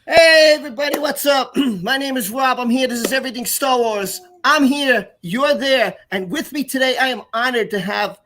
Hey everybody, what's up? My name is Rob. I'm here. This is Everything Star Wars. I'm here, you're there, and with me today I am honored to have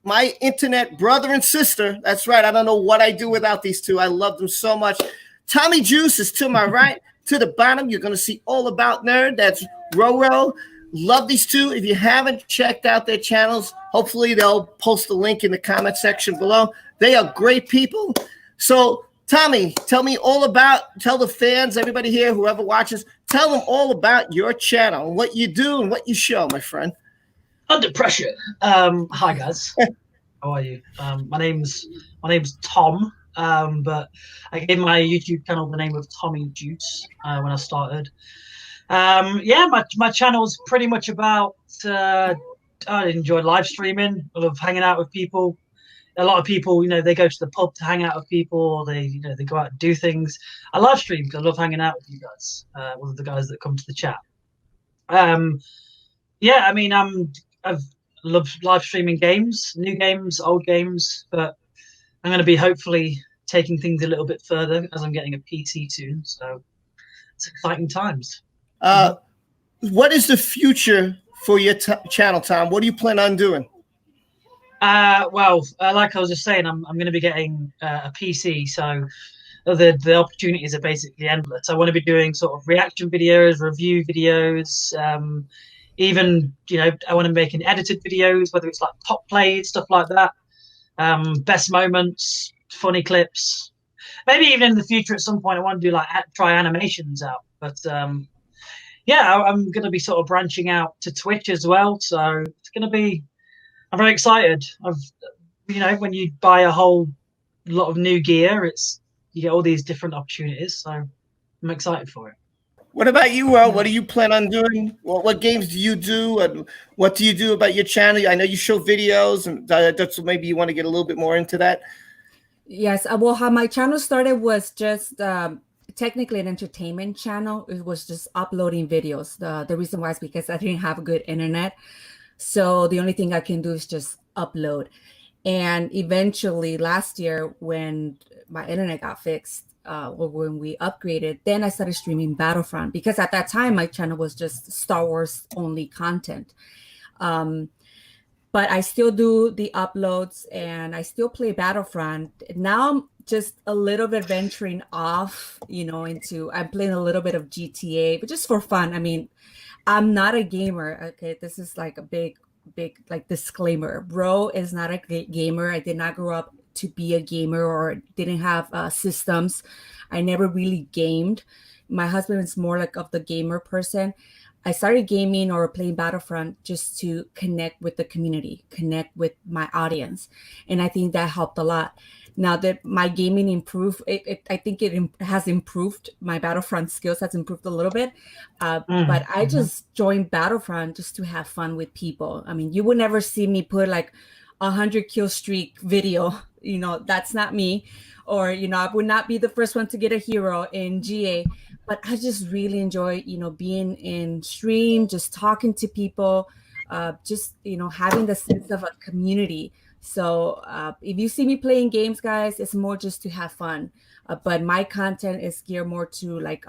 my internet brother and sister. That's right. I don't know what I do without these two. I love them so much. Tommy Juice is to my right. To the bottom, you're going to see All About Nerd. That's Roro. Love these two. If you haven't checked out their channels, hopefully they'll post the link in the comment section below. They are great people. So Tommy, tell the fans, everybody here, whoever watches, tell them all about your channel and what you do and what you show, my friend. Under pressure. Hi guys, how are you? My name's Tom, but I gave my YouTube channel the name of Tommy Juice when I started. Yeah, my channel's pretty much about. I enjoy live streaming. I love hanging out with people. A lot of people, they go to the pub to hang out with people, or they go out and do things. I live stream because I love hanging out with you guys, with the guys that come to the chat. Yeah, I mean, I've loved live streaming games, new games, old games, but I'm going to be hopefully taking things a little bit further as I'm getting a PC soon. So it's exciting times. Uh, what is the future for your channel, Tom? What do you plan on doing? Like I was just saying, I'm going to be getting a PC, so the opportunities are basically endless. I want to be doing sort of reaction videos, review videos, even I want to make an edited videos, whether it's like top plays, stuff like that, best moments, funny clips. Maybe even in the future at some point, I want to do like try animations out. But yeah, I'm going to be sort of branching out to Twitch as well, so it's going to be. I'm very excited. When you buy a whole lot of new gear, you get all these different opportunities. So I'm excited for it. What about you, Earl? What do you plan on doing? What games do you do, and what do you do about your channel? I know you show videos, and that's maybe you want to get a little bit more into that. Yes, well, how my channel started was just technically an entertainment channel. It was just uploading videos. The reason why is because I didn't have good internet. So the only thing I can do is just upload. And eventually last year when my internet got fixed, or when we upgraded, then I started streaming Battlefront, because at that time my channel was just Star Wars only content. But I still do the uploads and I still play Battlefront. Now I'm just a little bit venturing off, I'm playing a little bit of GTA, but just for fun. I mean, I'm not a gamer. Okay, this is like a big like disclaimer. Bro is not a gamer. I did not grow up to be a gamer or didn't have systems. I never really gamed. My husband is more like of the gamer person. I started gaming or playing Battlefront just to connect with the community, connect with my audience, and I think that helped a lot. Now that my gaming improved, I think it has improved. My Battlefront skills has improved a little bit, but I just joined Battlefront just to have fun with people. I mean, you would never see me put like 100 kill streak video. That's not me. Or I would not be the first one to get a hero in GA. But I just really enjoy, being in stream, just talking to people, just having the sense of a community. So if you see me playing games, guys, it's more just to have fun. But my content is geared more to like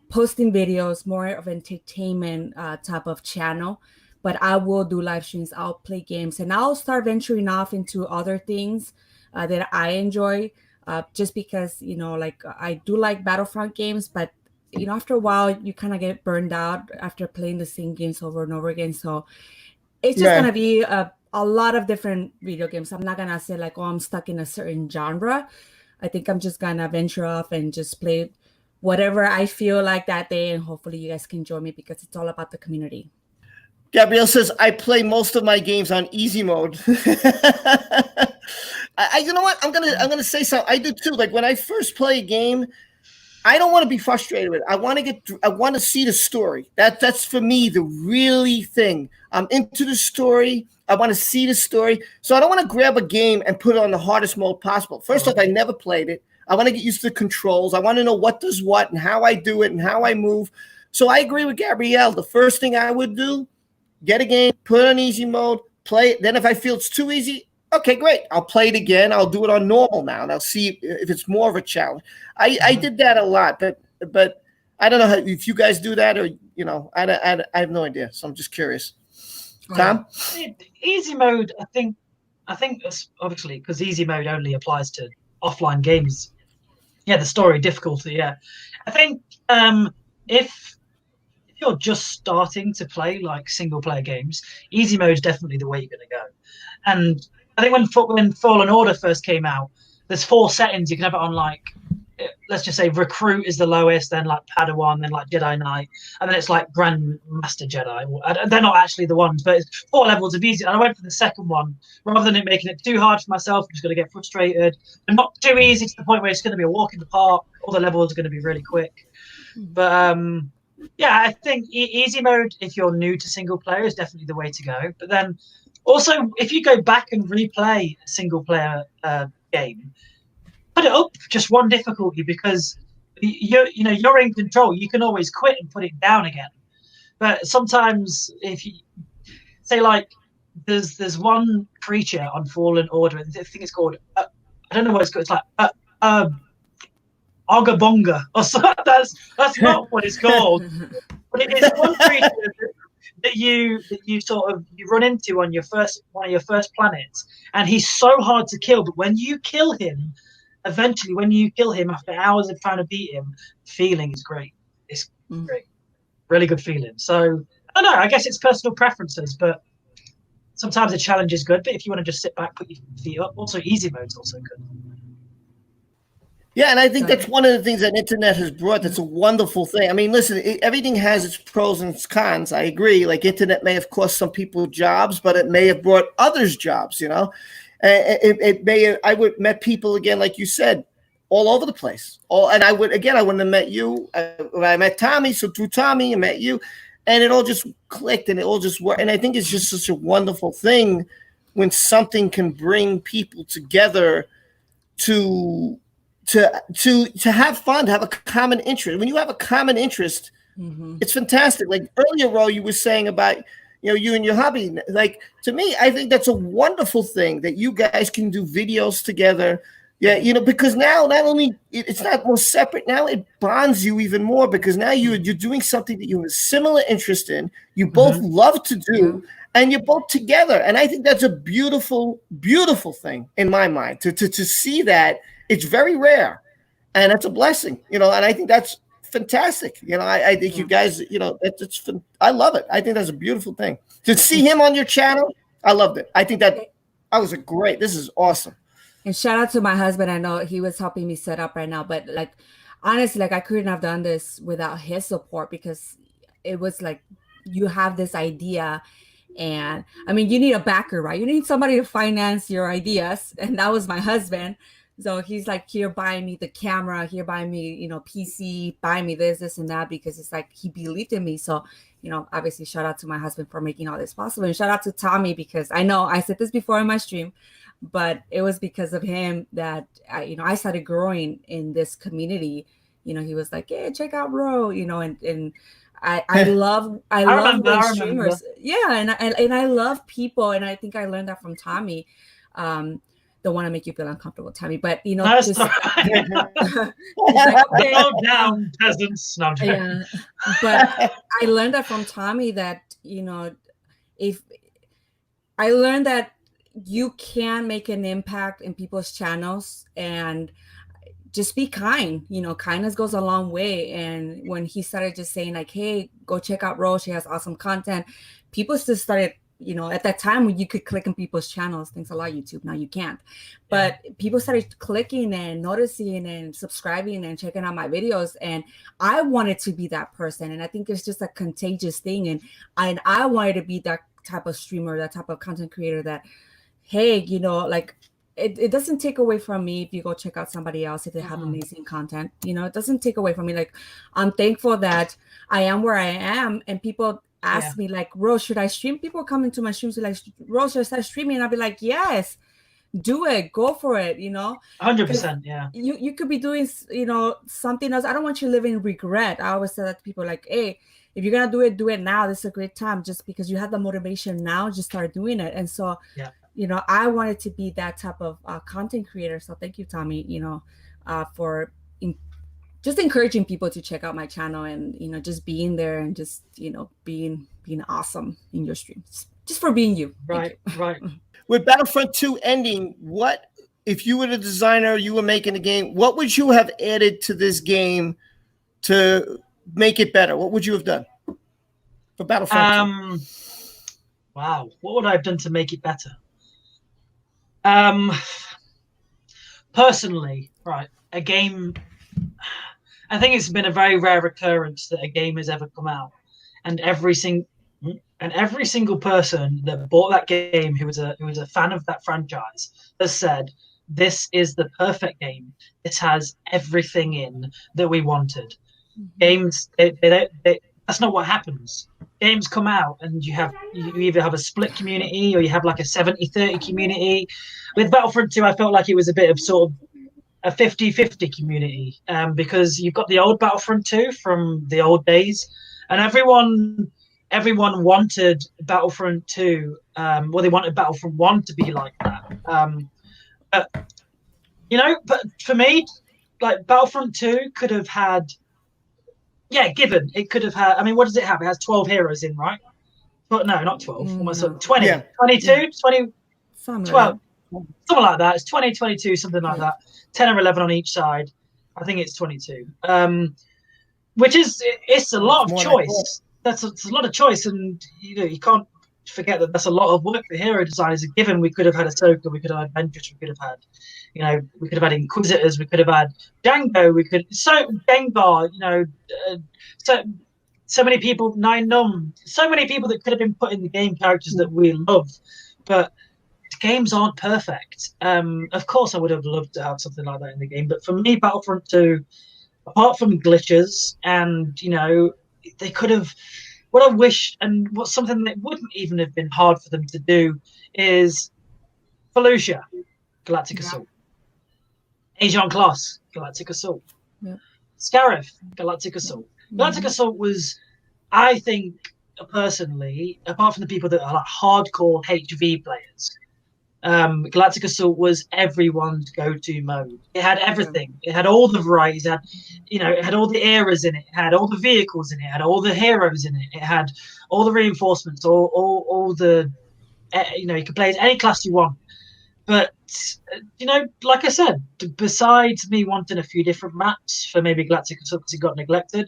posting videos, more of entertainment type of channel. But I will do live streams. I'll play games, and I'll start venturing off into other things that I enjoy. Just because like I do like Battlefront games, but after a while you kind of get burned out after playing the same games over and over again. So it's just gonna be a lot of different video games. I'm not gonna say like, oh, I'm stuck in a certain genre. I think I'm just gonna venture off and just play whatever I feel like that day, and hopefully you guys can join me because it's all about the community. Gabrielle says I play most of my games on easy mode. You know what? I'm gonna say something. I do too. Like when I first play a game, I don't want to be frustrated with it. I want to see the story. That's for me the really thing. I'm into the story. I want to see the story. So I don't want to grab a game and put it on the hardest mode possible. First off, I never played it. I want to get used to the controls. I want to know what does what and how I do it and how I move. So I agree with Gabrielle. The first thing I would do, get a game, put it on easy mode, play it. Then if I feel it's too easy, Okay, great. I'll play it again. I'll do it on normal now, and I'll see if it's more of a challenge. I did that a lot, but I don't know if you guys do that, or I have no idea. So I'm just curious. Tom? Easy mode, I think that's obviously because easy mode only applies to offline games. Yeah, the story difficulty. Yeah, I think if you're just starting to play like single player games, easy mode is definitely the way you're going to go. And I think when Fallen Order first came out, there's 4 settings. You can have it on like, let's just say Recruit is the lowest, then like Padawan, then like Jedi Knight, and then it's like Grand Master Jedi. They're not actually the ones, but it's 4 levels of easy. And I went for the second one rather than it making it too hard for myself. I'm just going to get frustrated, and not too easy to the point where it's going to be a walk in the park. All the levels are going to be really quick. But yeah, I think easy mode, if you're new to single player, is definitely the way to go. But then also, if you go back and replay a single player game, put it up just one difficulty, because you're in control. You can always quit and put it down again. But sometimes, if you say like there's one creature on Fallen Order, I think it's called I don't know what it's called. It's like Ogabonga or something. That's not what it's called. But it is one creature that you run into on one of your first planets, and he's so hard to kill. But when you kill him, eventually, when you kill him after hours of trying to beat him, the feeling is great. It's great, really good feeling. So I don't know. I guess it's personal preferences, but sometimes a challenge is good. But if you want to just sit back, put your feet up, also easy mode's also good. Yeah, and I think that's one of the things that internet has brought. That's a wonderful thing. I mean, listen, everything has its pros and its cons. I agree. Like, internet may have cost some people jobs, but it may have brought others jobs. I would met people again, like you said, all over the place. And I wouldn't have met you. I met Tommy, so through Tommy, I met you, and it all just clicked, and it all just worked. And I think it's just such a wonderful thing when something can bring people together to have fun, to have a common interest. When you have a common interest, it's fantastic. Like earlier, Ro, you were saying about you and your hubby. Like, to me, I think that's a wonderful thing that you guys can do videos together. Yeah, because now not only it's not more separate, now it bonds you even more, because now you're doing something that you have a similar interest in. You both love to do, and you're both together. And I think that's a beautiful, beautiful thing in my mind to see that. It's very rare, and it's a blessing, and I think that's fantastic. I think you guys, I love it. I think that's a beautiful thing. To see him on your channel, I loved it. I think that was this is awesome. And shout out to my husband. I know he was helping me set up right now, but like, honestly, like I couldn't have done this without his support, because it was like, you have this idea, and I mean, you need a backer, right? You need somebody to finance your ideas. And that was my husband. So he's like here buying me the camera, here buying me, PC, buying me this and that, because it's like he believed in me. So, obviously shout out to my husband for making all this possible. And shout out to Tommy, because I know I said this before in my stream, but it was because of him that I started growing in this community. He was like, "Hey, check out Ro," and I love when streamers. Yeah, and I love people, and I think I learned that from Tommy. Don't want to make you feel uncomfortable, Tommy, but just, like, okay. Slow down, peasants. No, yeah, but I learned that from Tommy that if I learned that you can make an impact in people's channels, and just be kind. Kindness goes a long way. And when he started just saying like, "Hey, go check out Ro, she has awesome content," people just started. At that time when you could click on people's channels, thanks a lot, YouTube. Now you can't. But people started clicking and noticing and subscribing and checking out my videos. And I wanted to be that person. And I think it's just a contagious thing. And I wanted to be that type of streamer, that type of content creator that, hey, like, it doesn't take away from me if you go check out somebody else, if they have amazing content. It doesn't take away from me. Like, I'm thankful that I am where I am, and people ask me like, "Ro, should I stream?" People come into my streams like, "Ro, should I start streaming?" And I'll be like, "Yes, do it, go for it." 100%. Yeah. You could be doing something else. I don't want you living in regret. I always say that to people like, "Hey, if you're gonna do it now. This is a great time. Just because you have the motivation now, just start doing it." And so I wanted to be that type of content creator. So thank you, Tommy, for just encouraging people to check out my channel and, just being there and just, being awesome in your streams, just for being you. Right. With Battlefront 2 ending, what if you were the designer, you were making the game, what would you have added to this game to make it better? What would you have done for Battlefront 2? Wow, what would I have done to make it better? Personally, right, a game, I think it's been a very rare occurrence that a game has ever come out and every single person that bought that game who was a fan of that franchise has said, this is the perfect game. This has everything in that we wanted. Games, that's not what happens. Games come out and you either have a split community or you have like a 70-30 community. With Battlefront 2, I felt like it was a bit of sort of a 50-50 community, because you've got the old Battlefront 2 from the old days, and everyone wanted Battlefront 2. Well, they wanted Battlefront 1 to be like that. But for me, like Battlefront 2 could have had, it could have had. I mean, what does it have? It has 12 heroes in, right? But no, not 12. Almost 20, Yeah. 22, 20, Something 12, something like that. It's 20, 22, something like that. 10 or 11 on each side. I think it's 22. Which is, it's a lot of choice. That's a lot of choice, and you can't forget that that's a lot of work the hero designers are given. We could have had Ahsoka, we could have had Ventress, we could have had, we could have had Inquisitors, we could have had Django, Dengar, so many people, Nine Numb, so many people that could have been put in the game, characters that we love, but games aren't perfect. Of course, I would have loved to have something like that in the game, but for me, Battlefront 2, apart from glitches, and they could have. What I wish, and what's something that wouldn't even have been hard for them to do, is Fallujah, Galactic Assault, Aegon Class, Galactic Assault, Scarif, Galactic Assault. Galactic Assault was, I think, personally, apart from the people that are like hardcore HV players, Galactic Assault was everyone's go-to mode. It had everything. It had all the varieties. It had all the eras in it. It had all the vehicles in it. It had all the heroes in it. It had all the reinforcements. All the you could play as any class you want. But like I said, besides me wanting a few different maps for maybe Galactic Assault because it got neglected,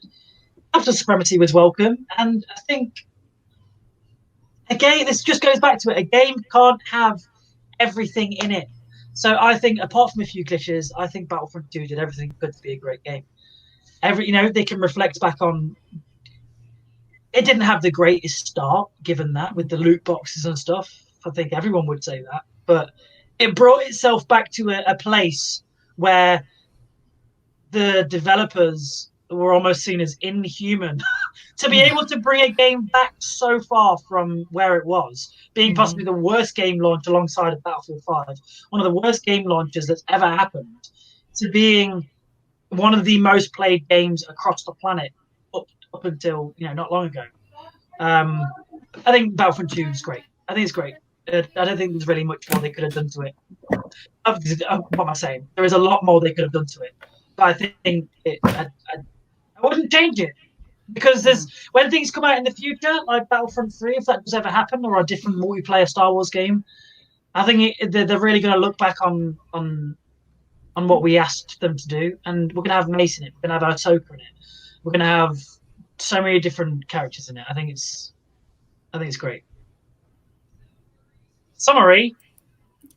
Capital Supremacy was welcome, and I think again this just goes back to it. A game can't have everything in it. So I think, apart from a few glitches, I think Battlefront 2 did everything good to be a great game. They can reflect back on. It didn't have the greatest start, given that with the loot boxes and stuff. I think everyone would say that, but it brought itself back to a place where the developers were almost seen as inhuman to be able to bring a game back so far from where it was, being possibly the worst game launch alongside of Battlefield 5, one of the worst game launches that's ever happened, to being one of the most played games across the planet up until not long ago. I think Battlefront 2 is great. I think it's great. I don't think there's really much more they could have done to it. What am I saying? There is a lot more they could have done to it, but I think I wouldn't change it, because when things come out in the future, like Battlefront 3, if that does ever happen, or a different multiplayer Star Wars game, I think they're really going to look back on what we asked them to do, and we're going to have Mace in it, we're going to have Ahsoka in it, we're going to have so many different characters in it. I think it's great. Summary.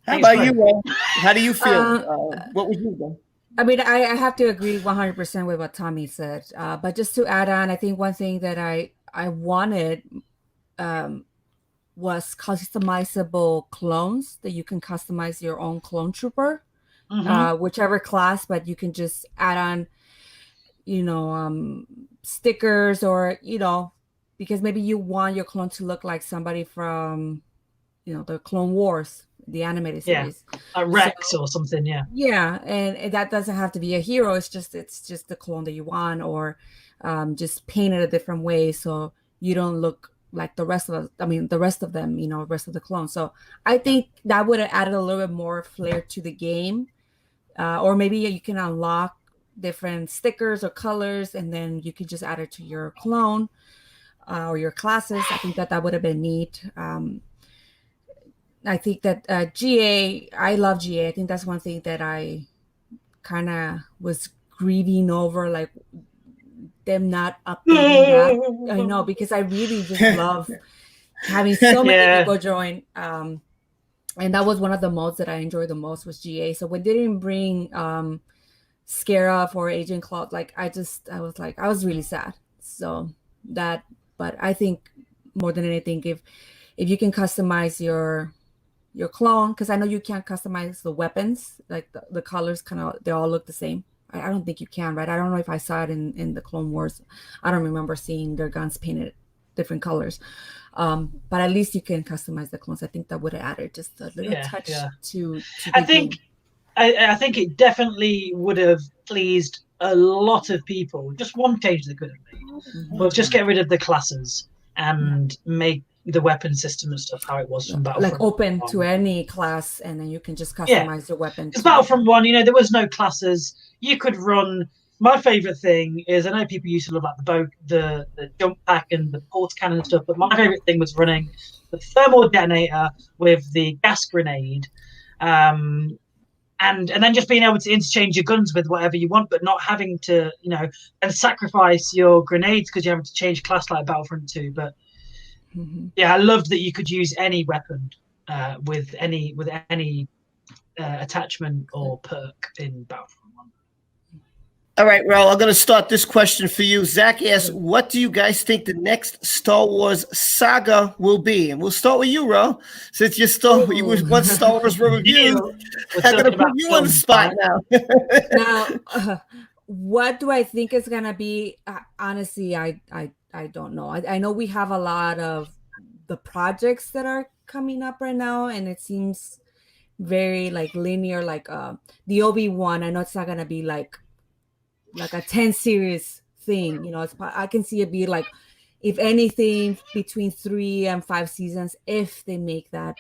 How about you? How do you feel? What would you do? I mean, I have to agree 100% with what Tommy said. But just to add on, I think one thing that I wanted was customizable clones, that you can customize your own clone trooper, whichever class, but you can just add on, stickers, or, because maybe you want your clone to look like somebody from, the Clone Wars, the animated series, a Rex or something. Yeah, and that doesn't have to be a hero. It's just the clone that you want, or just paint it a different way so you don't look like the rest of them, rest of the clones. So I think that would have added a little bit more flair to the game. Or maybe you can unlock different stickers or colors, and then you can just add it to your clone or your classes. I think that would have been neat. I think that I love GA. I think that's one thing that I kind of was grieving over, like them not updating that. I know, because I really just love having so many people join. And that was one of the modes that I enjoyed the most was GA. So when they didn't bring Scarab or Agent Cloud, like I was really sad. So that, but I think more than anything, if you can customize your clone, because I know you can't customize the weapons, like the colors they all look the same. I don't think you can, right? I don't know if I saw it in the Clone Wars. I don't remember seeing their guns painted different colors. But at least you can customize the clones. I think that would have added just a little touch to the game. I think it definitely would have pleased a lot of people. Just one change they could have made was just get rid of the classes and make the weapon system and stuff how it was from Battlefront. Like open to any class, and then you can just customize your weapon. Because Battlefront 1, there was no classes. You could run. My favorite thing is, I know people used to love like the jump pack and the pulse cannon and stuff, but my favorite thing was running the thermal detonator with the gas grenade, and then just being able to interchange your guns with whatever you want, but not having to and sacrifice your grenades because you're having to change class like Battlefront 2. But I loved that you could use any weapon with any attachment or perk in Battlefront 1. All right, Raul, I'm going to start this question for you. Zach asks, what do you guys think the next Star Wars saga will be? And we'll start with you, Raul, since you was once Star Wars review. I'm going to put you on the spot now. Now, what do I think is going to be? Honestly, I don't know. I know we have a lot of the projects that are coming up right now, and it seems very like linear, like the Obi-Wan. I know it's not going to be like a 10 series thing, I can see it be like, if anything, between 3 and 5 seasons, if they make that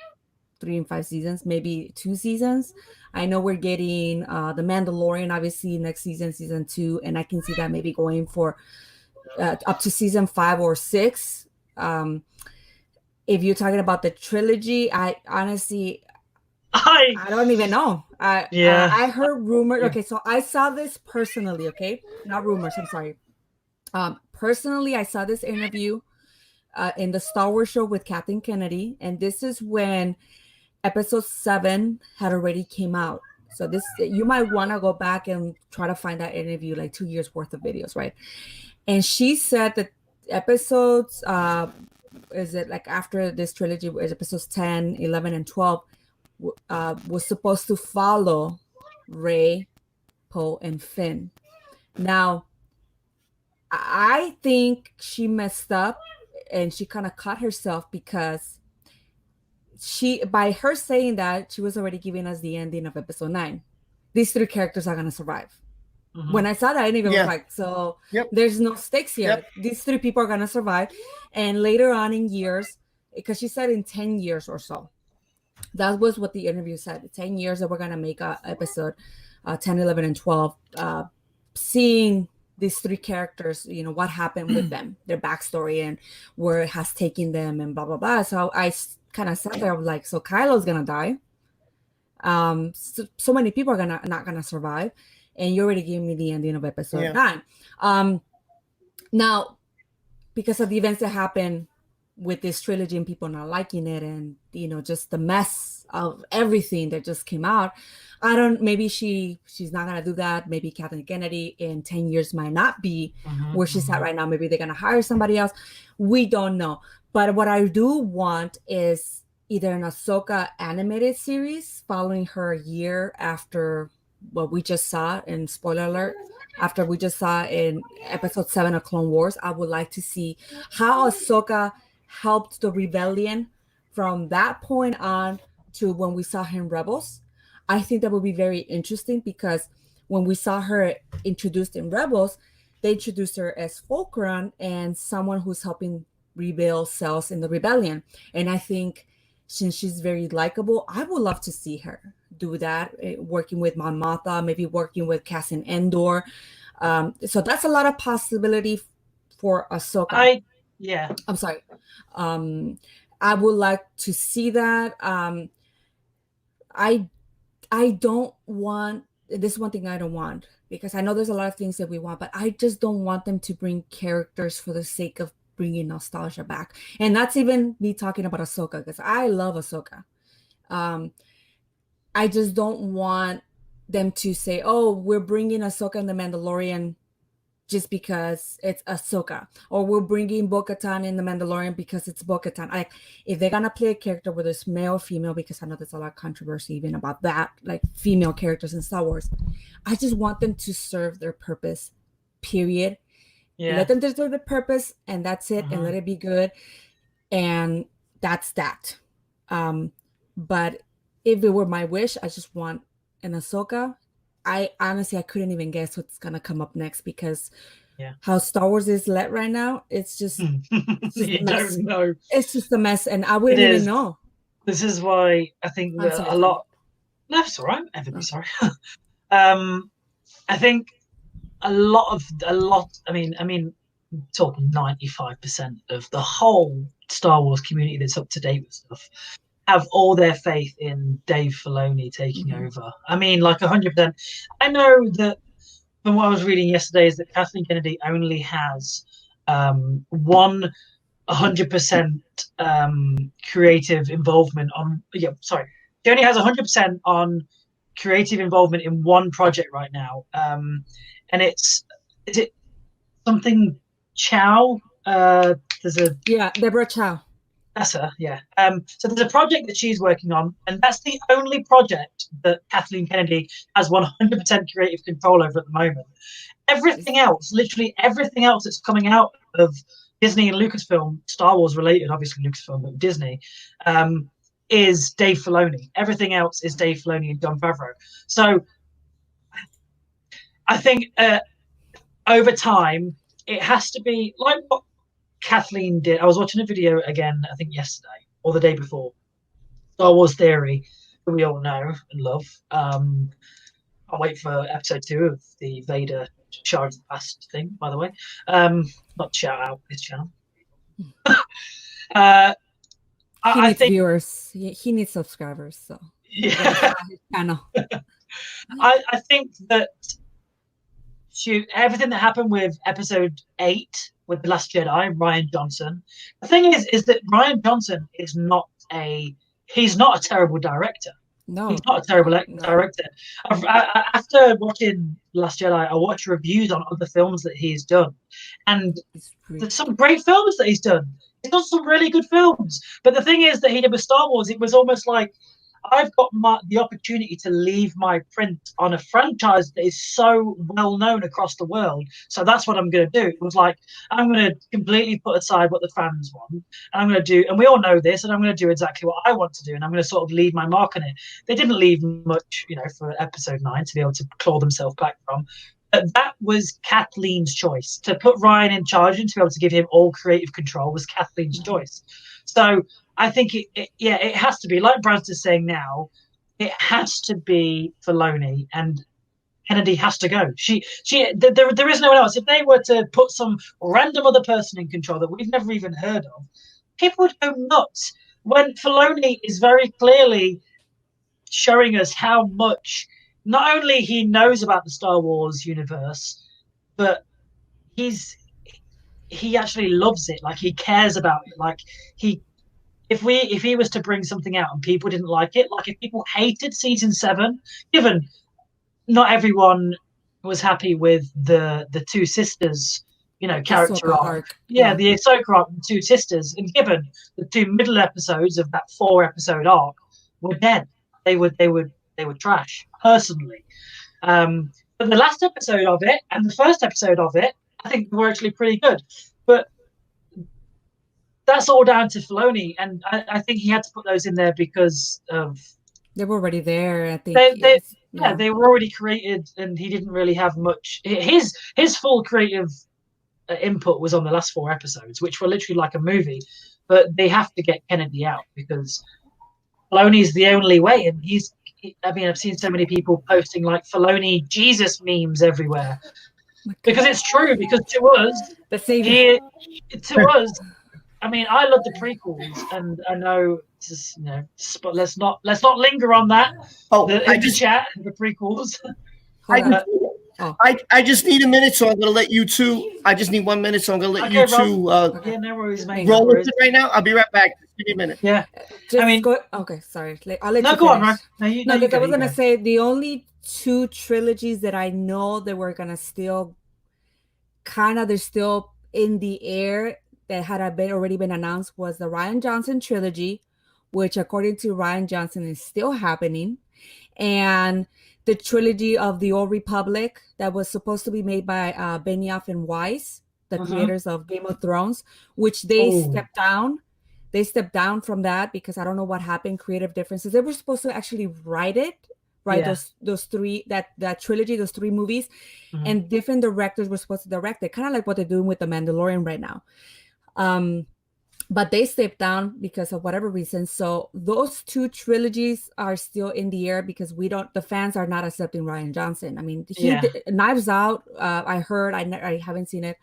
3 and 5 seasons, maybe 2 seasons. I know we're getting the Mandalorian obviously next season 2, and I can see that maybe going for up to season 5 or 6. If you're talking about the trilogy, I honestly I don't even know. I heard rumors. Okay, so I saw this personally. Okay, not rumors. I'm sorry. Personally, I saw this interview in the Star Wars show with Kathleen Kennedy, and this is when Episode 7 had already came out. So you might want to go back and try to find that interview, like 2 years worth of videos, right? And she said that episodes, is it like after this trilogy, is episodes 10, 11, and 12. Was supposed to follow Rey, Poe, and Finn. Now, I think she messed up and she kind of caught herself, because by her saying that, she was already giving us the ending of episode 9. These 3 characters are going to survive. Mm-hmm. When I saw that, I didn't even was like, so there's no stakes here. Yep. These 3 people are going to survive. And later on in years, because she said in 10 years or so, that was what the interview said. 10 years that we're going to make a episode 10, 11, and 12, seeing these 3 characters, what happened with them, their backstory, and where it has taken them, and blah, blah, blah. So I kind of sat there, I was like, so Kylo's going to die. So many people are not going to survive. And you already gave me the ending of episode 9. Now, because of the events that happened with this trilogy and people not liking it, and just the mess of everything that just came out, maybe she's not gonna do that. Maybe Kathleen Kennedy in 10 years might not be where she's at right now. Maybe they're gonna hire somebody else. We don't know. But what I do want is either an Ahsoka animated series following her a year after what we just saw, and spoiler alert, after we just saw in episode 7 of Clone Wars. I would like to see how Ahsoka helped the rebellion from that point on to when we saw her in Rebels. I think that would be very interesting, because when we saw her introduced in Rebels, they introduced her as Fulcrum and someone who's helping reveal cells in the rebellion. And I think since she's very likable, I would love to see her do that, working with Mon Mothma, maybe working with Cassian Andor. So that's a lot of possibility for Ahsoka. I'm sorry. I would like to see that. I don't want, this is one thing I don't want, because I know there's a lot of things that we want, but I just don't want them to bring characters for the sake of bringing nostalgia back. And that's even me talking about Ahsoka, because I love Ahsoka. I just don't want them to say, oh, we're bringing Ahsoka and the Mandalorian just because it's Ahsoka, or we're bringing Bo-Katan in the Mandalorian because it's Bo-Katan. Like, if they're gonna play a character, whether it's male or female, because I know there's a lot of controversy even about that, like female characters in Star Wars, I just want them to serve their purpose, period. Let them serve the purpose, and that's it, and let it be good, and that's that. But if it were my wish, I just want an Ahsoka. I honestly, I couldn't even guess what's gonna come up next, because how Star Wars is led right now, it's just, you don't know. It's just a mess, and I wouldn't even know. This is why I think that a lot. No, it's all right. Everybody's sorry. I think a lot. I mean, talking 95% of the whole Star Wars community that's up to date with stuff have all their faith in Dave Filoni taking over. I mean, like 100%. I know that from what I was reading yesterday is that Kathleen Kennedy only has 100% creative involvement on. She only has 100% on creative involvement in one project right now, and is it something Chow? Deborah Chow. That's her, yeah. So there's a project that she's working on, and that's the only project that Kathleen Kennedy has 100% creative control over at the moment. Everything else, literally everything else that's coming out of Disney and Lucasfilm, Star Wars related, obviously Lucasfilm, but Disney, is Dave Filoni. Everything else is Dave Filoni and Jon Favreau. So I think over time, it has to be like what Kathleen did. I was watching a video again, I think yesterday or the day before. Star Wars Theory, that we all know and love. I'll wait for episode 2 of the Vader Shards of the Past thing, by the way. Not shout out his channel. He needs viewers. He needs subscribers. So yeah, his channel. I think that everything that happened with episode 8 with The Last Jedi, Rian Johnson. The thing is that Rian Johnson is not he's not a terrible director. No, he's not a terrible director. After watching The Last Jedi, I watched reviews on other films that he's done, and there's some great films that he's done. He's done some really good films. But the thing is that he did with Star Wars, it was almost like, I've got the opportunity to leave my print on a franchise that is so well known across the world. So that's what I'm going to do. It was like, I'm going to completely put aside what the fans want, and I'm going to do, and we all know this, and I'm going to do exactly what I want to do, and I'm going to sort of leave my mark on it. They didn't leave much, for episode 9 to be able to claw themselves back from. But that was Kathleen's choice. To put Rian in charge and to be able to give him all creative control was Kathleen's choice. So I think it has to be, like Branston's saying now, it has to be Filoni, and Kennedy has to go. There is no one else. If they were to put some random other person in control that we've never even heard of, people would go nuts. When Filoni is very clearly showing us how much not only he knows about the Star Wars universe, but he actually loves it. Like, he cares about it. Like, if he was to bring something out and people didn't like it, like if people hated season 7, given not everyone was happy with the two sisters, character arc. Yeah, the Ahsoka arc, the two sisters, and given the 2 middle episodes of that 4-episode arc were dead, they would trash personally. But the last episode of it and the first episode of it, I think were actually pretty good. But that's all down to Filoni, and I think he had to put those in there because of they were already there. I think they were already created, and he didn't really have much. His full creative input was on the last 4 episodes, which were literally like a movie. But they have to get Kennedy out because Filoni is the only way, and I've seen so many people posting like Filoni Jesus memes everywhere because it's true. Because to us, I mean, I love the prequels, and I know just but let's not linger on that. Oh, the prequels. I just need a minute, so I'm going to let you two. I just need 1 minute, so I'm going to let you two yeah, no worries, mate. roll with it right now. I'll be right back. Just give me a minute. Yeah. Okay, sorry. I'll let you go finish. on, Ron. No, because I was going to say the only 2 trilogies that I know that we're going to still they're still in the air that had already been announced was the Rian Johnson trilogy, which according to Rian Johnson is still happening, and the trilogy of the Old Republic that was supposed to be made by Benioff and Weiss, the creators of Game of Thrones, which they stepped down. They stepped down from that because I don't know what happened, creative differences. They were supposed to actually write those 3, that trilogy, those 3 movies, and different directors were supposed to direct it, kind of like what they're doing with The Mandalorian right now. But they stepped down because of whatever reason. So those 2 trilogies are still in the air because the fans are not accepting Rian Johnson. I mean, Knives Out, I heard, I haven't seen it.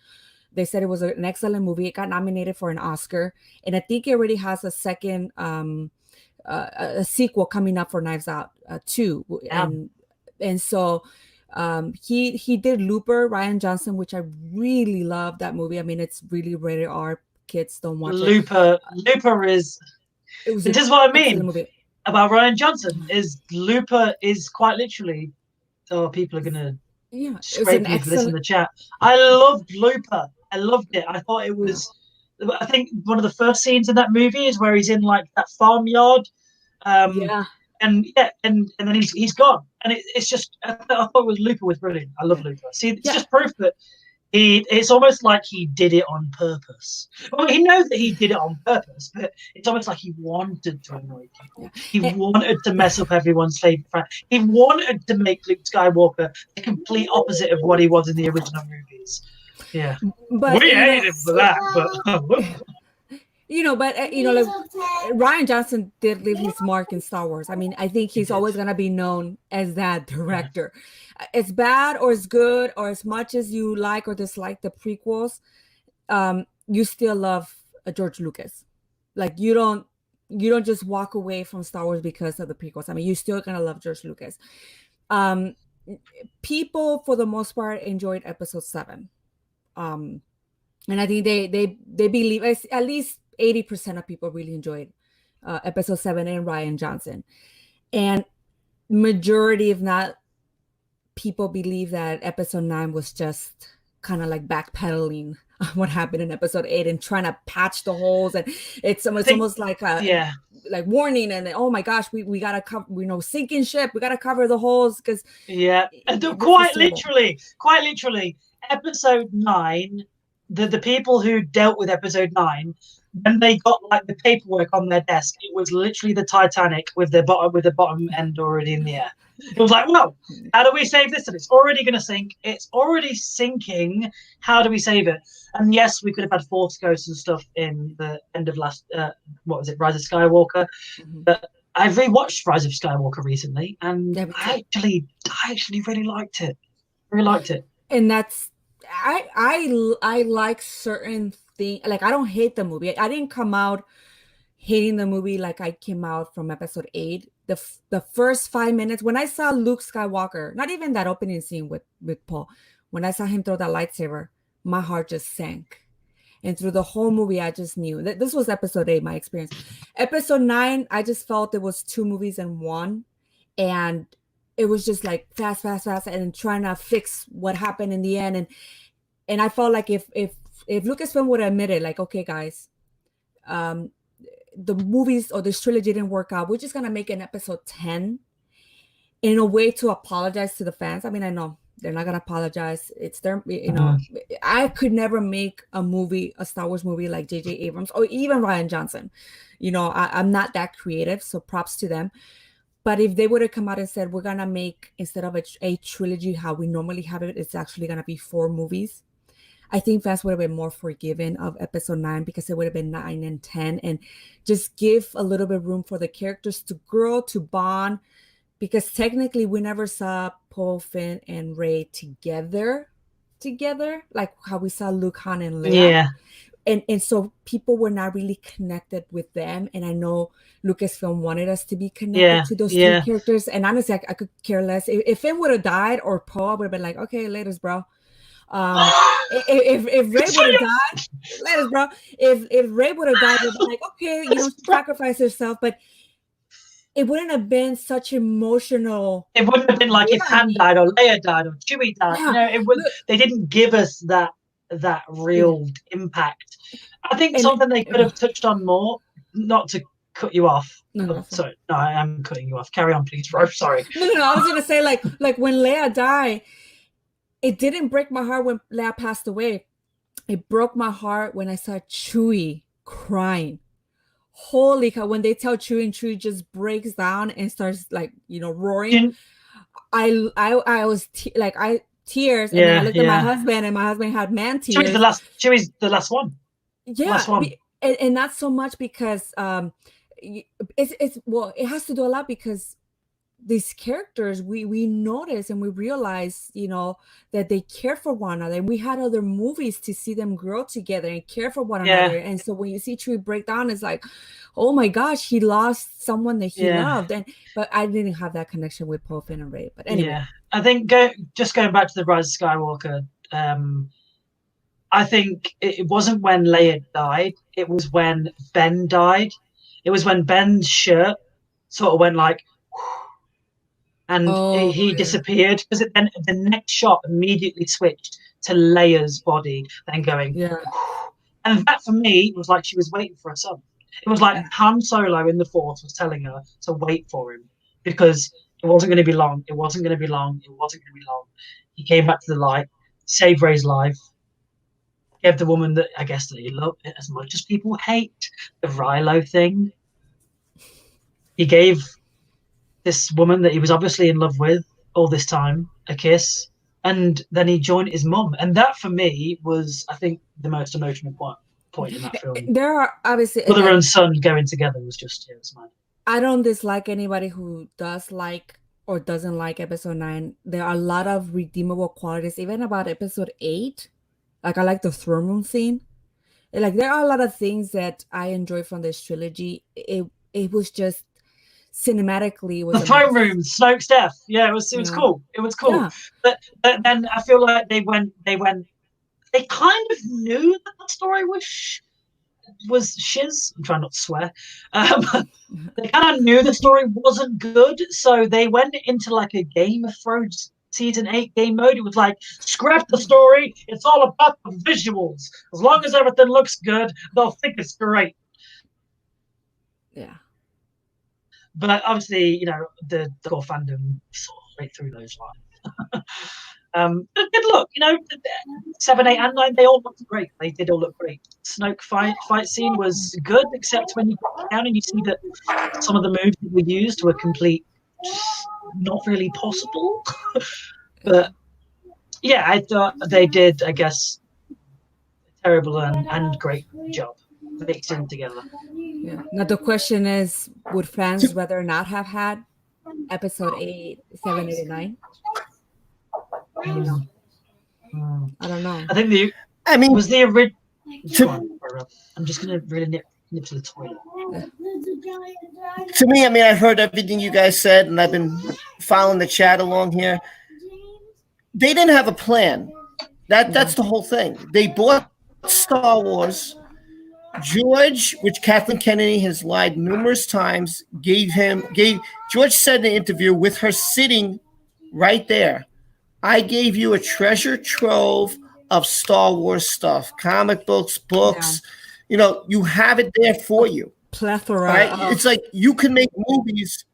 They said it was an excellent movie. It got nominated for an Oscar, and I think it already has a second, a sequel coming up for Knives Out 2. And so he did Looper, Rian Johnson, which I really love that movie. I mean, it's really rated R. Kids don't watch Looper is this is what I mean about Rian Johnson is Looper is quite literally people are gonna scrape you for this in the chat. I loved Looper. I loved it. I thought it was I think one of the first scenes in that movie is where he's in like that farmyard and then he's gone, and it's just I thought Looper was brilliant. I love Looper. See, it's just proof that it's almost like he did it on purpose. Well, he knows that he did it on purpose, but it's almost like he wanted to annoy people. He wanted to mess up everyone's favorite fan. He wanted to make Luke Skywalker the complete opposite of what he was in the original movies. Yeah, but we hated him for that. But like Rian Johnson did leave his mark in Star Wars. I mean, I think he's always gonna be known as that director. It's bad or it's good, or as much as you like or dislike the prequels, you still love George Lucas. Like you don't just walk away from Star Wars because of the prequels. I mean, you're still gonna love George Lucas. People for the most part enjoyed Episode 7, and I think they believe at least 80% of people really enjoyed Episode 7 and Rian Johnson, and majority, if not, people believe that Episode 9 was just kind of like backpedaling on what happened in Episode 8 and trying to patch the holes, and it's almost like like warning, and oh my gosh, we gotta cover, sinking ship, we gotta cover the holes because quite literally Episode 9, the people who dealt with Episode 9, when they got like the paperwork on their desk, it was literally the Titanic with the bottom end already in the air. It was like, well, how do we save this? And it's already going to sink. It's already sinking. How do we save it? And yes, we could have had Force Ghosts and stuff in the end of Rise of Skywalker. But I've rewatched Rise of Skywalker recently, and I actually really liked it. Really liked it. And that's I like certain things. Like I don't hate the movie. I didn't come out hating the movie like I came out from Episode 8. The first 5 minutes when I saw Luke Skywalker, not even that opening scene with Paul, when I saw him throw that lightsaber, my heart just sank. And through the whole movie, I just knew that this was Episode 8, my experience. Episode 9, I just felt it was 2 movies in one, and it was just like fast, and trying to fix what happened in the end. And I felt like if Lucasfilm would have admitted, like, okay, guys, the movies or this trilogy didn't work out, we're just gonna make an Episode 10 in a way to apologize to the fans. I mean, I know they're not gonna apologize. It's their, I could never make a Star Wars movie like J.J. Abrams or even Rian Johnson. I'm not that creative, so props to them. But if they would have come out and said, we're gonna make, instead of a trilogy how we normally have it, it's actually gonna be 4 movies, I think fans would have been more forgiving of episode 9 because it would have been 9 and 10, and just give a little bit of room for the characters to grow, to bond, because technically we never saw Poe, Finn, and Rey together, like how we saw Luke, Han, and Leia. Yeah. And so people were not really connected with them, and I know Lucasfilm wanted us to be connected to those three characters, and honestly I could care less. If Finn would have died or Poe, I would have been like, okay, laters, bro. If Rey would have died, laters, bro. If Rey would have died, we'd be like, okay, she sacrificed herself, but it wouldn't have been such emotional. It wouldn't have been like if Han died or Leia died or Chewie died. Yeah. It would. They didn't give us that real impact. I think something they could have touched on more, not to cut you off. Sorry, no, I am cutting you off. Carry on, please, Rob. Sorry. No. I was gonna say like when Leia died, it didn't break my heart when Leia passed away. It broke my heart when I saw Chewie crying. Holy cow! When they tell Chewie and Chewie just breaks down and starts roaring, I was tears, and then I looked at my husband, and my husband had man tears. Chewie's the last one. Yeah, last one. And not so much because it has to do a lot because these characters we notice and we realize that they care for one another, and we had other movies to see them grow together and care for one another. And so when you see Chewie break down, it's like, oh my gosh, he lost someone that he loved. But I didn't have that connection with Poe, Finn, and Rey. But anyway, I think going back to the Rise of Skywalker, I think it wasn't when Leia died, it was when Ben died. It was when Ben's shirt sort of went like, and he disappeared, because then the next shot immediately switched to Leia's body, then going, and that for me was like she was waiting for her son. It was like Han Solo in the Force was telling her to wait for him, because it wasn't going to be long. It wasn't going to be long. It wasn't going to be long. He came back to the light, saved Rey's life, gave the woman that I guess that he loved as much as people hate the Rilo thing. He gave this woman that he was obviously in love with all this time a kiss, and then he joined his mum, and that for me was, I think, the most emotional point in that film. There are obviously mother and son going together was just it was mad. I don't dislike anybody who does like or doesn't like episode 9. There are a lot of redeemable qualities, even about episode 8. Like, I like the throne room scene. Like, there are a lot of things that I enjoy from this trilogy. It was just cinematically was the throne room, Snoke's death. Yeah, it was cool. It was cool. Yeah. But then I feel like they kind of knew that the story was shiz. I'm trying not to swear. They kind of knew the story wasn't good, so they went into like a Game of Thrones season 8 game mode. It was like, scrap the story. It's all about the visuals. As long as everything looks good, they'll think it's great. Yeah. But obviously, the core fandom sort of right through those lines. Good look, 7, 8, and 9, they all looked great. They did all look great. Snoke fight scene was good, except when you get down and you see that some of the moves that were used were not really possible. But yeah, I thought they did, I guess, a terrible and great job mixing together. Yeah. Now the question is, would fans rather not have had episode 8, 7, 8, and 9? I don't know. I think was the original. I'm just gonna really nip to the toilet. To me, I've heard everything you guys said, and I've been following the chat along here. They didn't have a plan. That's the whole thing. They bought Star Wars. George, which Kathleen Kennedy has lied numerous times, George said in an interview with her sitting right there, I gave you a treasure trove of Star Wars stuff, comic books. Yeah. You have it there for you. Plethora. Right? It's like you can make movies,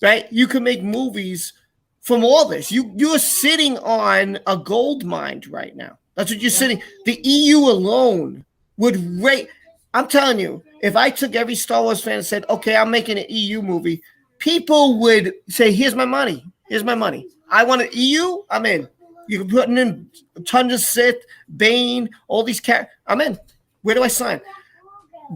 right? You can make movies from all this. You're sitting on a gold mine right now. That's what you're sitting. The EU alone would rate. I'm telling you, if I took every Star Wars fan and said, okay, I'm making an EU movie, people would say, here's my money. Here's my money. I want an EU, I'm in. You're putting in tons of Sith, Bane, all these characters. I'm in. Where do I sign?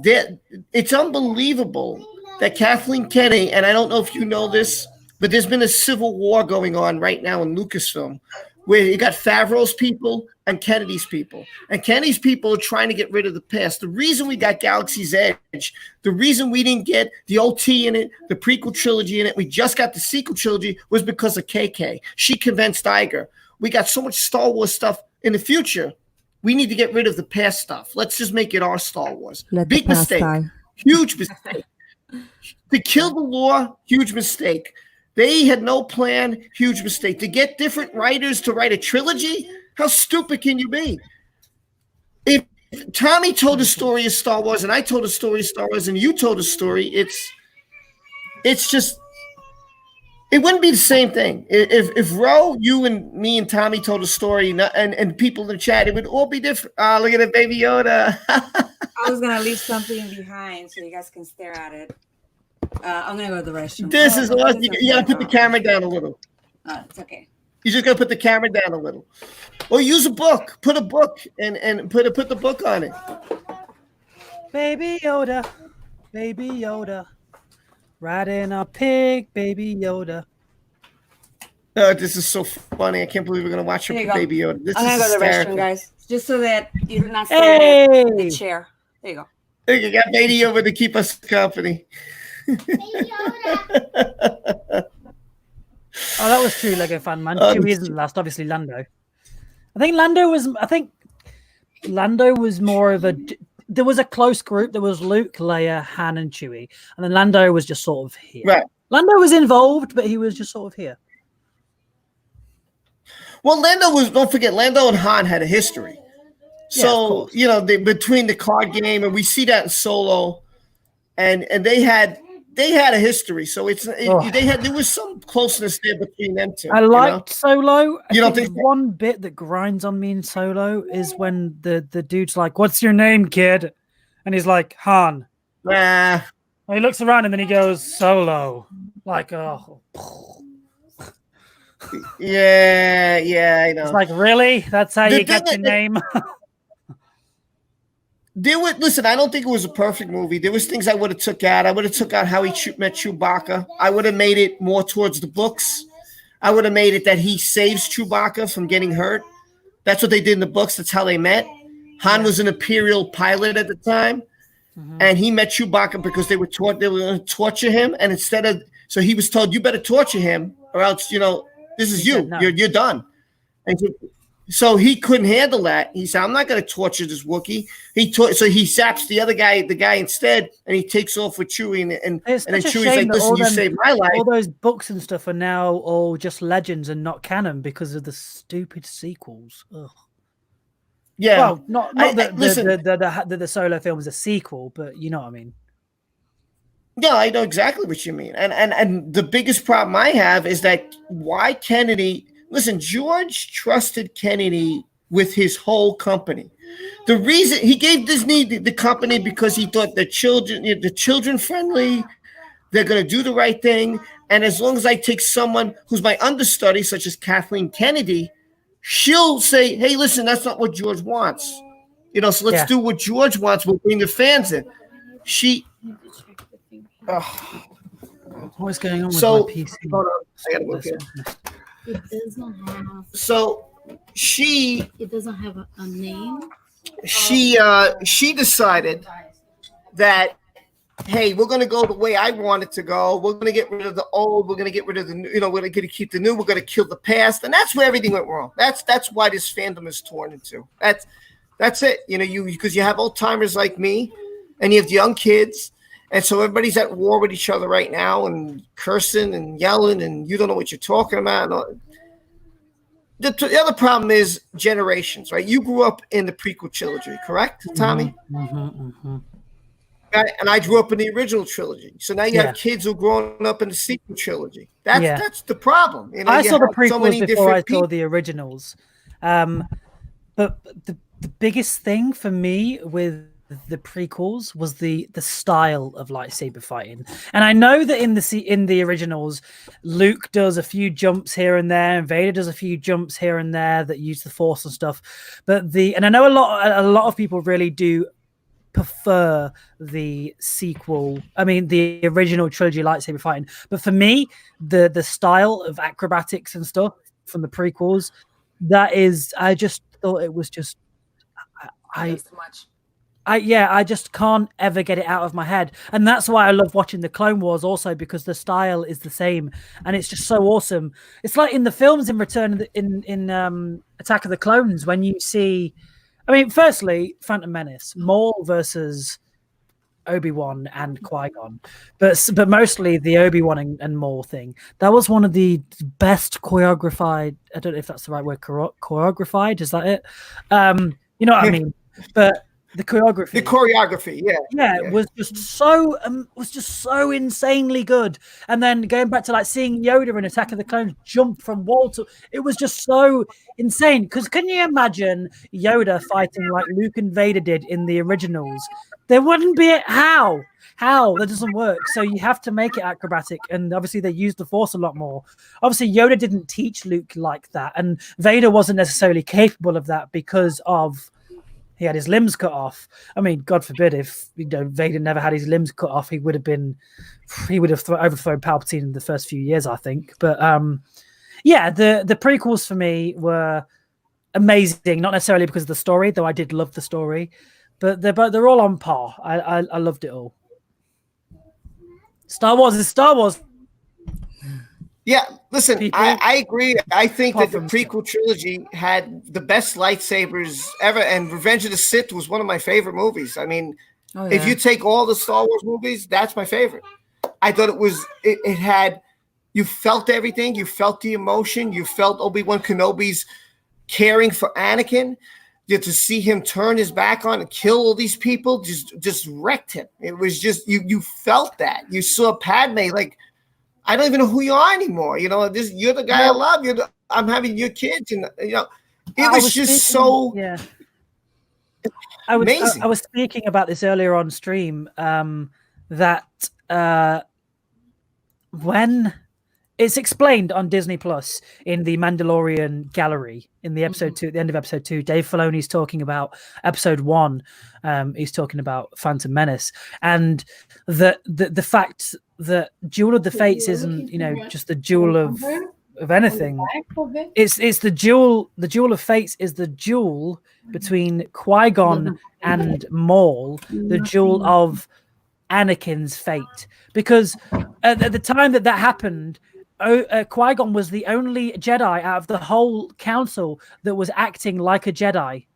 It's unbelievable that Kathleen Kennedy, and I don't know if you know this, but there's been a civil war going on right now in Lucasfilm, where you got Favreau's people and Kennedy's people. And Kennedy's people are trying to get rid of the past. The reason we got Galaxy's Edge, the reason we didn't get the OT in it, the prequel trilogy in it, we just got the sequel trilogy, was because of KK. She convinced Iger. We got so much Star Wars stuff in the future. We need to get rid of the past stuff. Let's just make it our Star Wars. Big mistake. Huge mistake. To kill the lore, huge mistake. They had no plan, huge mistake. To get different writers to write a trilogy, how stupid can you be? If Tommy told a story of Star Wars and I told a story of Star Wars and you told a story, it's just, it wouldn't be the same thing. If Ro, you and me and Tommy told a story and people in the chat, it would all be different. Oh, look at that Baby Yoda. I was going to leave something behind so you guys can stare at it. I'm going to go to the restroom. This is awesome. You got to put the camera down a little. It's okay. You just got to put the camera down a little. Or use a book. Put a book and put the book on it. Baby Yoda, riding a pig, Baby Yoda. Oh, this is so funny. I can't believe we're going to watch Baby Yoda. This I'm going is to go to the hysterical. restroom, guys. Just so that you're not staring at the chair. There you go. Look, you got Baby over to keep us company. Oh, that was true Lego fan, man. Chewie isn't last, obviously Lando. I think Lando was more of a. There was a close group. There was Luke, Leia, Han, and Chewie, and then Lando was just sort of here. Right. Lando was involved, but he was just sort of here. Well, don't forget, Lando and Han had a history. So, between the card game, and we see that in Solo, and they had a history. So there was some closeness there between them two. I liked Solo. You don't think one bit that grinds on me in Solo is when the dude's like, "What's your name, kid?" And he's like, "Han." Nah. And he looks around him and he goes, "Solo." Like, oh. Yeah, I know. It's like, really? That's how you get your name? Listen, I don't think it was a perfect movie. There was things I would have took out. I would have took out how he met Chewbacca. I would have made it more towards the books. I would have made it that he saves Chewbacca from getting hurt. That's what they did in the books. That's how they met. Han was an Imperial pilot at the time, and he met Chewbacca because they were going to torture him. And so he was told, you better torture him or else, this is you. No. You're done. And so he couldn't handle that. He said, I'm not going to torture this Wookiee. So he zaps the guy instead, and he takes off with Chewie. And then Chewie's like, listen, you saved my life. All those books and stuff are now all just legends and not canon because of the stupid sequels. Ugh. Yeah. Well, not that the Solo film is a sequel, but you know what I mean. Yeah, I know exactly what you mean. And the biggest problem I have is that why Kennedy... Listen, George trusted Kennedy with his whole company. The reason he gave Disney the company because he thought the children friendly, they're going to do the right thing. And as long as I take someone who's my understudy, such as Kathleen Kennedy, she'll say, hey, listen, that's not what George wants. So let's do what George wants. We'll bring the fans in. What's going on with my PC? Hold on. I got to look here. It doesn't have. So It doesn't have a name. She decided that, hey, we're going to go the way I want it to go. We're going to get rid of the old. We're going to get rid of the new. We're going to keep the new. We're going to kill the past, and that's where everything went wrong. That's why this fandom is torn into. That's it. Because you have old timers like me, and you have young kids. And so everybody's at war with each other right now and cursing and yelling, and you don't know what you're talking about. The other problem is generations, right? You grew up in the prequel trilogy, correct, Tommy? Right? And I grew up in the original trilogy. So now you have kids who are growing up in the sequel trilogy. That's the problem. I saw the prequels before I saw the originals. But the biggest thing for me with the prequels was the style of lightsaber fighting. And I know that in the originals, Luke does a few jumps here and there, and Vader does a few jumps here and there that use the Force and stuff. But and I know a lot of people really do prefer the sequel. I mean, the original trilogy lightsaber fighting. But for me, the style of acrobatics and stuff from the prequels, I just thought it was just Too much. I just can't ever get it out of my head. And that's why I love watching the Clone Wars also, because the style is the same and it's just so awesome. It's like in the films in Attack of the Clones, when you see, I mean, firstly, Phantom Menace, Maul versus Obi-Wan and Qui-Gon, but mostly the Obi-Wan and Maul thing. That was one of the best choreographed, I don't know if that's the right word, choreographed, is that it? You know what I mean? But the choreography, yeah. was just so insanely good. And then going back to like seeing Yoda in Attack of the Clones jump from wall to, it was just so insane. Because can you imagine Yoda fighting like Luke and Vader did in the originals? There wouldn't be how that doesn't work. So you have to make it acrobatic, and obviously they use the Force a lot more. Obviously Yoda didn't teach Luke like that, and Vader wasn't necessarily capable of that because of he had his limbs cut off. I mean, God forbid if Vader never had his limbs cut off, he would have overthrown Palpatine in the first few years, I think. But the prequels for me were amazing, not necessarily because of the story, though I did love the story, but they're all on par. I loved it all. Star Wars is Star Wars. Yeah, listen, People- I agree. I think that the Apart from- prequel trilogy had the best lightsabers ever, and Revenge of the Sith was one of my favorite movies. I mean, if you take all the Star Wars movies, that's my favorite. I thought it had, you felt everything. You felt the emotion. You felt Obi-Wan Kenobi's caring for Anakin. To see him turn his back on and kill all these people just wrecked him. It was just, you felt that. You saw Padme like, I don't even know who you are anymore. You know, you're the guy I love. I'm having your kids, and it was just so amazing. I was speaking about this earlier on stream. That when it's explained on Disney Plus in the Mandalorian gallery in the episode 2, at the end of episode 2, Dave Filoni's talking about episode 1. He's talking about Phantom Menace, and the fact that Duel of the Fates isn't, just the duel of anything. It's the duel. The Duel of Fates is the duel between Qui-Gon and Maul, the duel of Anakin's fate. Because at the time that happened, Qui-Gon was the only Jedi out of the whole council that was acting like a Jedi.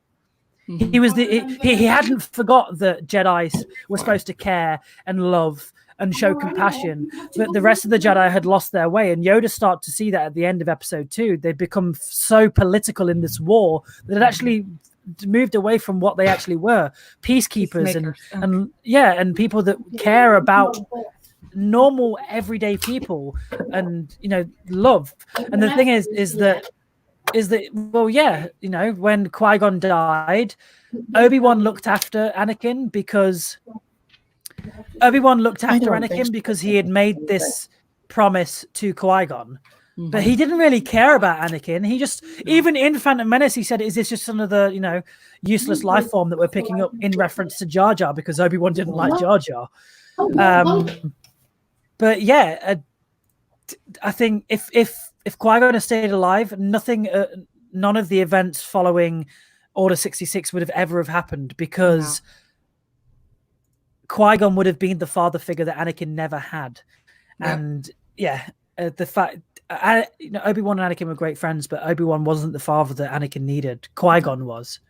He was he hadn't forgot that Jedis were supposed to care and love and show compassion, but the rest of the Jedi had lost their way. And Yoda started to see that at the end of episode 2. They'd become so political in this war that it actually moved away from what they actually were, peacekeepers and people that care about normal everyday people and love. And the thing is that when Qui-Gon died, Obi-Wan looked after Anakin because he had made this promise to Qui-Gon. But he didn't really care about Anakin. He just, even in Phantom Menace, he said, is this just another, useless life form that we're picking up in reference to Jar Jar, because Obi-Wan didn't like Jar Jar. But yeah, I think if Qui-Gon had stayed alive, none of the events following Order 66 would have ever happened, because Qui-Gon would have been the father figure that Anakin never had. And the fact Obi-Wan and Anakin were great friends, but Obi-Wan wasn't the father that Anakin needed. Qui-Gon was.